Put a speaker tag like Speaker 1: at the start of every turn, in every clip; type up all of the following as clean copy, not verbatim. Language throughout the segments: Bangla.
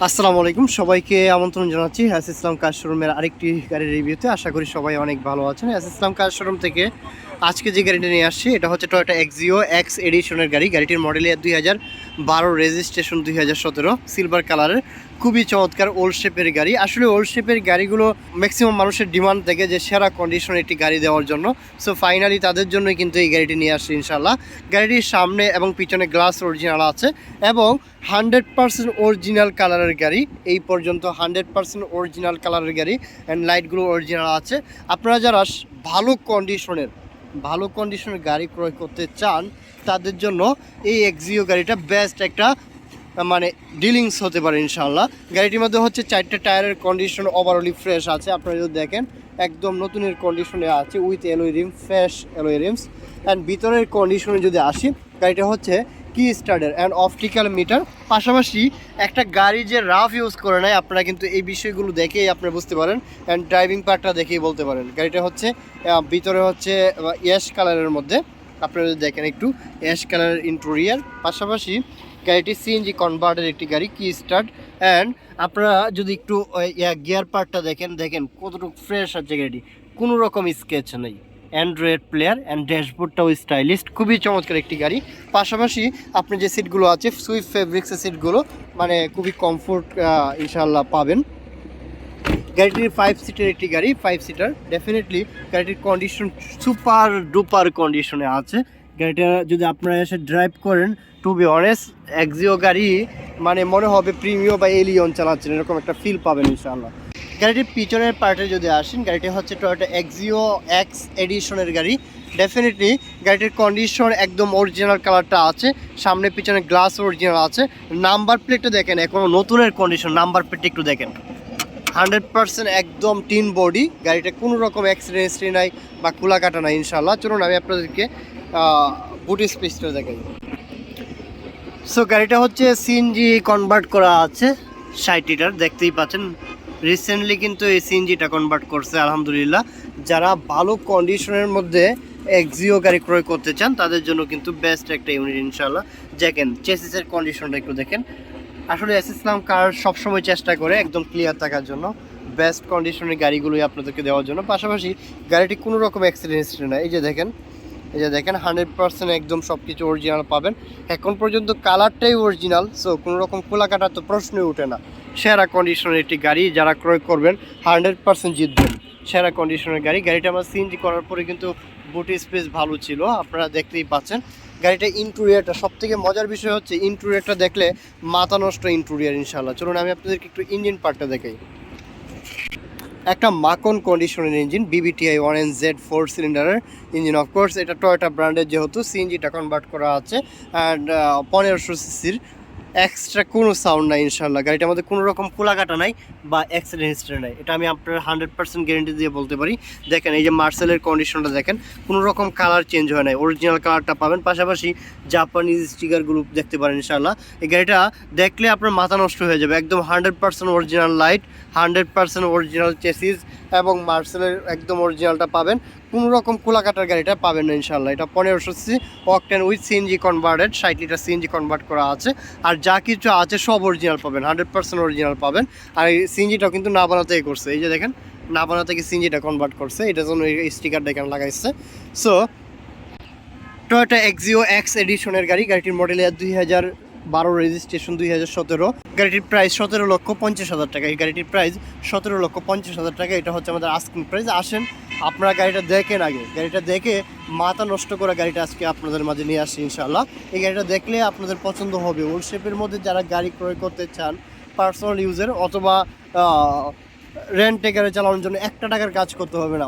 Speaker 1: আসসালামু আলাইকুম, সবাইকে আমন্ত্রণ জানাচ্ছি এস ইসলাম কার শোরুমের আরেকটি গাড়ির রিভিউতে। আশা করি সবাই অনেক ভালো আছেন। এস ইসলাম কার শোরুম থেকে আজকে যে গাড়িটা নিয়ে আসছি এটা হচ্ছে টয়োটা এক্সিও এক্স এডিশনের গাড়ি। গাড়িটির মডেল ইয়ার 2012, রেজিস্ট্রেশন 2017, সিলভার কালারের, খুবই চমৎকার ওল্ড শেপের গাড়ি। আসলে ওল্ড শেপের গাড়িগুলো ম্যাক্সিমাম মানুষের ডিমান্ড থাকে যে সেরা কন্ডিশনে একটি গাড়ি দেওয়ার জন্য। সো ফাইনালি তাদের জন্যই কিন্তু এই গাড়িটি নিয়ে আসছি ইনশাল্লাহ। গাড়িটির সামনে এবং পিছনে গ্লাস অরিজিনাল আছে এবং 100% অরিজিনাল কালারের গাড়ি। এই পর্যন্ত 100% অরিজিনাল কালারের গাড়ি অ্যান্ড লাইটগুলো অরিজিনাল আছে। আপনারা যারা ভালো কন্ডিশনের গাড়ি ক্রয় করতে চান তাদের জন্য এই এক্সিও গাড়িটা বেস্ট একটা মানে ডিলিংস হতে পারে ইনশাল্লাহ। গাড়িটির মধ্যে হচ্ছে 4টা টায়ারের কন্ডিশন ওভারঅলি ফ্রেশ আছে। আপনারা যদি দেখেন একদম নতুনের কন্ডিশনে আছে with alloy rim, fresh alloy rims. And ভিতরের কন্ডিশনে যদি আসি, গাড়িটা হচ্ছে কি স্টার্টার অ্যান্ড অপটিক্যাল মিটার। পাশাপাশি একটা গাড়ি যে রাফ ইউজ করে নেয় আপনারা কিন্তু এই বিষয়গুলো দেখেই আপনারা বুঝতে পারেন অ্যান্ড ড্রাইভিং পার্টটা দেখেই বলতে পারেন। গাড়িটা হচ্ছে ভিতরে হচ্ছে অ্যাশ কালারের মধ্যে, আপনারা যদি দেখেন একটু অ্যাশ কালারের ইন্টেরিয়র। পাশাপাশি গাড়িটি সিএনজি কনভার্টের একটি গাড়ি, কি স্টার্ট। অ্যান্ড আপনারা যদি একটু গিয়ার পার্টটা দেখেন কতটুকু ফ্রেশ আছে গাড়িটি, কোনো রকম স্কেচ নেই। অ্যান্ড্রয়েড প্লেয়ার অ্যান্ড ড্যাশবোর্ডটাও স্টাইলিশ, খুবই চমৎকার একটি গাড়ি। পাশাপাশি আপনি যে সিটগুলো আছে সুইফট ফেব্রিক্সের সিটগুলো মানে খুবই কমফোর্ট ইনশাল্লাহ পাবেন। গাড়িটির 5 সিটের একটি গাড়ি, 5 সিটার। ডেফিনেটলি গাড়িটির কন্ডিশন সুপার ডুপার কন্ডিশনে আছে। গাড়িটা যদি আপনারা এসে ড্রাইভ করেন, টু বি অনেস্ট এক্সিও গাড়ি মানে মনে হবে প্রিমিও বা এলিয়ন চালাচ্ছেন, এরকম একটা ফিল পাবেন ইনশাআল্লাহ। গাড়িটির পিছনের পার্টে যদি আসেন, গাড়িটি হচ্ছে টয়োটা এক্সিও এক্স এডিশনের গাড়ি। ডেফিনেটলি গাড়িটির কন্ডিশন একদম অরিজিনাল কালারটা আছে, সামনে পিছনে গ্লাস অরিজিনাল আছে। নাম্বার প্লেটটা দেখেন এখনও নতুনের কন্ডিশন, নাম্বার প্লেটটা একটু দেখেন 100% একদম টিন বডি। গাড়িটা কোনো রকম অ্যাক্সিডেন্ট হিস্ট্রি নাই বা খোলা কাটা নাই ইনশাল্লাহ। চলুন আমি আপনাদেরকে বুট স্পেসটা দেখাই। সো গাড়িটা হচ্ছে সিএনজি কনভার্ট করা আছে, 60 লিটার দেখতেই পাচ্ছেন। রিসেন্টলি কিন্তু এই সিএনজিটা কনভার্ট করছে আলহামদুলিল্লাহ। যারা ভালো কন্ডিশনের মধ্যে এক্সিও গাড়ি ক্রয় করতে চান তাদের জন্য কিন্তু বেস্ট একটা ইউনিট ইনশাল্লাহ। দেখেন চেসিসের কন্ডিশনটা একটু দেখেন। আসলে এস ইসলাম কার সবসময় চেষ্টা করে একদম ক্লিয়ার থাকার জন্য, বেস্ট কন্ডিশনের গাড়িগুলোই আপনাদেরকে দেওয়ার জন্য। পাশাপাশি গাড়িটি কোনো রকম অ্যাক্সিডেন্ট হিস্ট্রি না। এই যে দেখেন 100% একদম সব কিছু অরিজিনাল পাবেন। এখন পর্যন্ত কালারটাই অরিজিনাল। সো কোনো রকম খোলা কাটার তো প্রশ্নই ওঠে না। সেরা কন্ডিশনের একটি গাড়ি, যারা ক্রয় করবেন 100% জিতবেন। সেরা কন্ডিশনের গাড়ি। গাড়িটা আমরা সিএনজি করার পরে কিন্তু বুট স্পেস ভালো ছিল, আপনারা দেখতেই পাচ্ছেন। গাড়িটা ইন্টেরিয়রটা সবথেকে মজার বিষয় হচ্ছে ইন্টেরিয়রটা দেখলে মাথা নষ্ট ইন্টেরিয়র ইনশাল্লাহ। চলুন আমি আপনাদেরকে একটু ইঞ্জিন পার্টটা দেখাই। একটা মাখন কন্ডিশনের ইঞ্জিন, BBTI 1NZ 4 সিলিন্ডারের ইঞ্জিন। অফকোর্স এটা টয়োটা ব্র্যান্ডের, যেহেতু সিএনজিটা কনভার্ট করা আছে। অ্যান্ড 1500 সিসির। এক্সট্রা কোনো সাউন্ড নাই ইনশাল্লাহ। গাড়িটার মধ্যে কোনো রকম খোলাকাটা নাই বা অ্যাক্সিডেন্ট হিস্ট্রি নাই, এটা আমি আপনার 100% গ্যারেন্টি দিয়ে বলতে পারি। দেখেন এই যে মার্সেলের কন্ডিশনটা দেখেন, কোনো রকম কালার চেঞ্জ হয় নাই, অরিজিনাল কালারটা পাবেন। পাশাপাশি জাপানিজ স্টিকারগুলো দেখতে পারেন ইনশাল্লাহ। এই গাড়িটা দেখলে আপনার মাথা নষ্ট হয়ে যাবে। একদম 100% অরিজিনাল লাইট, 100% অরিজিনাল চেসিস এবং মার্সেলের একদম অরিজিনালটা পাবেন। কোনো রকম খোলাকাটার গাড়িটা পাবেন না ইনশাল্লাহ। এটা 1500 CC octane with CNG converted, 60 litre CNG convert করা আছে। আর যা কিছু আছে সব অরিজিনাল পাবেন, 100% অরিজিনাল পাবেন। আর এই সিএনজিটাও কিন্তু না বানাতেই করছে, এই যে দেখেন না বানাতে কি সিএনজিটা কনভার্ট করছে, এটার জন্য এই স্টিকারটা এখানে লাগাইছে। সো টয়োটা এক্সিও এক্স এডিশনের গাড়ি। গাড়িটির মডেল 2012, রেজিস্ট্রেশন 2017। গাড়িটির প্রাইস 17,50,000 টাকা। এই গাড়িটির প্রাইস 17,50,000 টাকা। এটা হচ্ছে আমাদের আস্কিং প্রাইস। আসেন আপনারা গাড়িটা দেখেন, আগে গাড়িটা দেখে মাথা নষ্ট করে গাড়িটা আজকে আপনাদের মাঝে নিয়ে আসছি ইনশাআল্লাহ। এই গাড়িটা দেখলে আপনাদের পছন্দ হবে। ওল্ড শেপের মধ্যে যারা গাড়ি ক্রয় করতে চান পার্সোনাল ইউজের অথবা রেন্ট টেকারে চালানোর জন্য 1 টাকার কাজ করতে হবে না,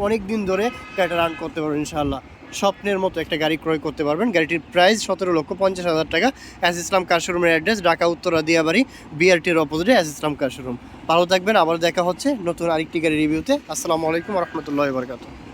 Speaker 1: অনেক দিন ধরে গাড়িটা রান করতে পারবেন ইনশাআল্লাহ। স্বপ্নের মতো একটা গাড়ি ক্রয় করতে পারবেন। গাড়িটির প্রাইস 17,50,000 টাকা। এস ইসলাম কার শোরুমের অ্যাড্রেস ঢাকা উত্তরা দিয়াবাড়ি, BRT-র অপোজিটে এস ইসলাম কার শোরুম। ভালো থাকবেন, আবার দেখা হচ্ছে নতুন আরেকটি গাড়ি রিভিউতে। আসসালামু আলাইকুম ওয়া রাহমাতুল্লাহি ওয়া বারাকাতুহু।